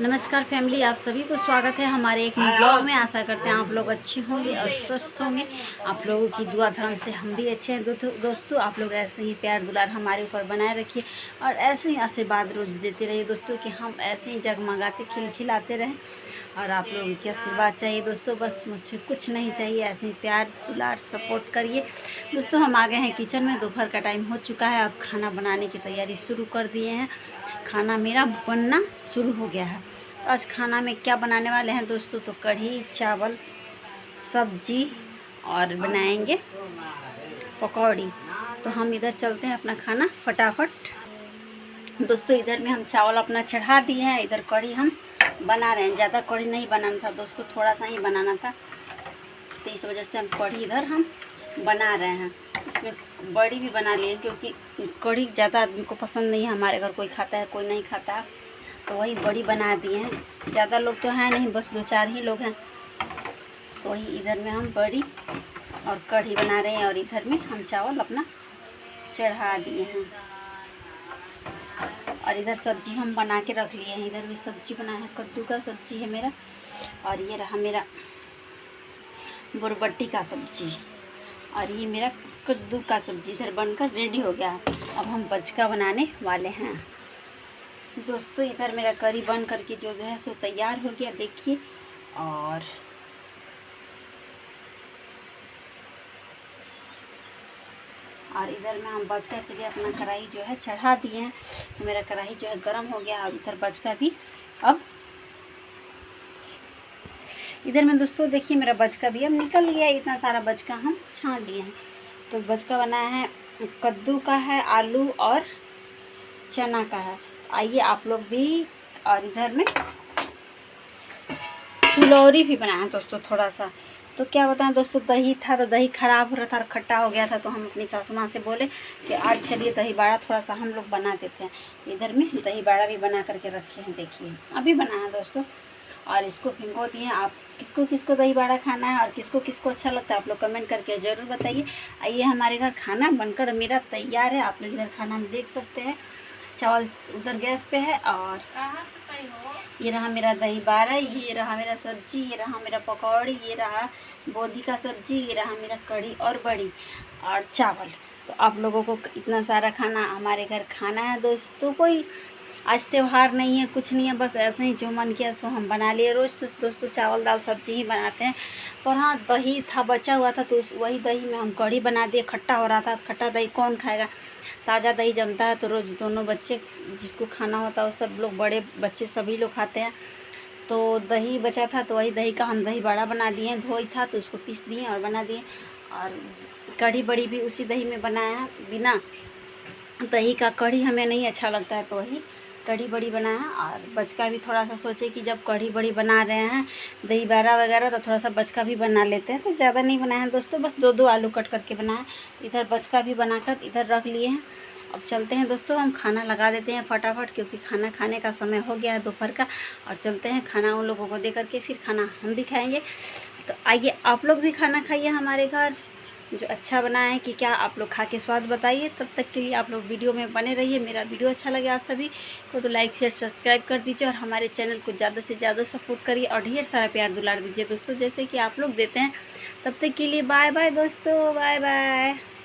नमस्कार फैमिली, आप सभी को स्वागत है हमारे एक नए ब्लॉग में। आशा करते हैं आप लोग अच्छे होंगे और स्वस्थ होंगे। आप लोगों की दुआ धर्म से हम भी अच्छे हैं। दोस्तों आप लोग ऐसे ही प्यार दुलार हमारे ऊपर बनाए रखिए और ऐसे ही आशीर्वाद रोज देते रहिए दोस्तों, कि हम ऐसे ही जगमगाते खिलखिलाते रहें। और आप लोगों की आशीर्वाद चाहिए दोस्तों, बस मुझसे कुछ नहीं चाहिए, ऐसे ही प्यार दुलार सपोर्ट करिए दोस्तों। हम आ गए हैं किचन में, दोपहर का टाइम हो चुका है। अब खाना बनाने की तैयारी शुरू कर दिए हैं। खाना मेरा बनना शुरू हो गया है। तो आज खाना में क्या बनाने वाले हैं दोस्तों, तो कढ़ी चावल सब्जी और बनाएंगे पकौड़ी। तो हम इधर चलते हैं अपना खाना फटाफट दोस्तों। इधर में हम चावल अपना चढ़ा दिए हैं, इधर कढ़ी हम बना रहे हैं। ज़्यादा कढ़ी नहीं बनाना था दोस्तों, थोड़ा सा ही बनाना था, तो इस वजह से हम कढ़ी इधर हम बना रहे हैं। इसमें बड़ी भी बना लिए क्योंकि कढ़ी ज़्यादा आदमी को पसंद नहीं है। हमारे घर कोई खाता है कोई नहीं खाता है, तो वही बड़ी बना दिए हैं। ज़्यादा लोग तो हैं नहीं, बस 2-4 ही लोग हैं, तो वही इधर में हम बड़ी और कढ़ी बना रहे हैं। और इधर में हम चावल अपना चढ़ा दिए हैं और इधर सब्जी हम बना के रख लिए हैं। इधर भी सब्जी बनाया है, कद्दू का सब्जी है मेरा, और ये रहा मेरा बरबट्टी का सब्जी, और ये मेरा कद्दू का सब्जी इधर बनकर रेडी हो गया। अब हम बचका बनाने वाले हैं दोस्तों। इधर मेरा करी बन करके जो है सो तैयार हो गया, देखिए। और इधर में हम बचका के लिए अपना कढ़ाई जो है चढ़ा दिए हैं। तो मेरा कढ़ाई जो है गर्म हो गया। और इधर बचका भी अब इधर में दोस्तों देखिए, मेरा बचका भी अब निकल गया। इतना सारा बचका हम छान लिए हैं। तो बचका बनाया है, कद्दू का है, आलू और चना का है। आइए आप लोग भी। और इधर में फुलौरी भी बनाया है दोस्तों थोड़ा सा। तो क्या बताएं दोस्तों, दही था तो दही ख़राब हो रहा था और खट्टा हो गया था, तो हम अपनी सासू माँ से बोले कि आज चलिए दही बाड़ा थोड़ा सा हम लोग बना देते हैं। इधर में दही बाड़ा भी बना करके रखे हैं, देखिए अभी बनाया है दोस्तों। और इसको भिगो दिए। आप किसको किसको दही बाड़ा खाना है और किसको किसको अच्छा लगता है, आप लोग कमेंट करके ज़रूर बताइए। आइए, हमारे घर खाना बनकर मेरा तैयार है। आप लोग इधर खाना में देख सकते हैं। चावल उधर गैस पे है, और ये रहा मेरा दही बाड़ा, ये रहा मेरा सब्जी, ये रहा मेरा पकौड़ी, ये रहा बोदी का सब्जी, ये रहा मेरा कढ़ी और बड़ी और चावल। तो आप लोगों को इतना सारा खाना हमारे घर खाना है दोस्तों। कोई आज त्योहार नहीं है, कुछ नहीं है, बस ऐसे ही जो मन किया सो हम बना लिए। रोज़ तो दोस्तों चावल दाल सब्जी ही बनाते हैं, पर हाँ दही था बचा हुआ था, तो वही दही में हम कढ़ी बना दिए। खट्टा हो रहा था, खट्टा दही कौन खाएगा, ताज़ा दही जमता है तो रोज़ दोनों बच्चे जिसको खाना होता है वो सब लोग, बड़े बच्चे सभी लोग खाते हैं। तो दही बचा था, तो वही दही का हम दही बड़ा बना दिए। धोई था तो उसको पीस दिए और बना दिए। और कढ़ी बड़ी भी उसी दही में बनाया है। बिना दही का कढ़ी हमें नहीं अच्छा लगता है, तो वही कढ़ी बड़ी बनाया है। और बचका भी थोड़ा सा सोचे कि जब कढ़ी बड़ी बना रहे हैं दही बाड़ा वगैरह, तो थोड़ा सा बचका भी बना लेते हैं। तो ज़्यादा नहीं बनाया है दोस्तों, बस 2-2 आलू कट करके बनाया। इधर बचका भी बनाकर इधर रख लिए हैं। अब चलते हैं दोस्तों, हम खाना लगा देते हैं फटाफट, क्योंकि खाना खाने का समय हो गया है दोपहर का। और चलते हैं खाना उन लोगों को दे करके, फिर खाना हम भी खाएंगे। तो आइए आप लोग भी खाना खाइए हमारे घर, जो अच्छा बना है कि क्या, आप लोग खा के स्वाद बताइए। तब तक के लिए आप लोग वीडियो में बने रहिए। मेरा वीडियो अच्छा लगे आप सभी को तो लाइक शेयर सब्सक्राइब कर दीजिए, और हमारे चैनल को ज़्यादा से ज़्यादा सपोर्ट करिए और ढेर सारा प्यार दुलार दीजिए दोस्तों, जैसे कि आप लोग देते हैं। तब तक के लिए बाय बाय दोस्तों, बाय बाय।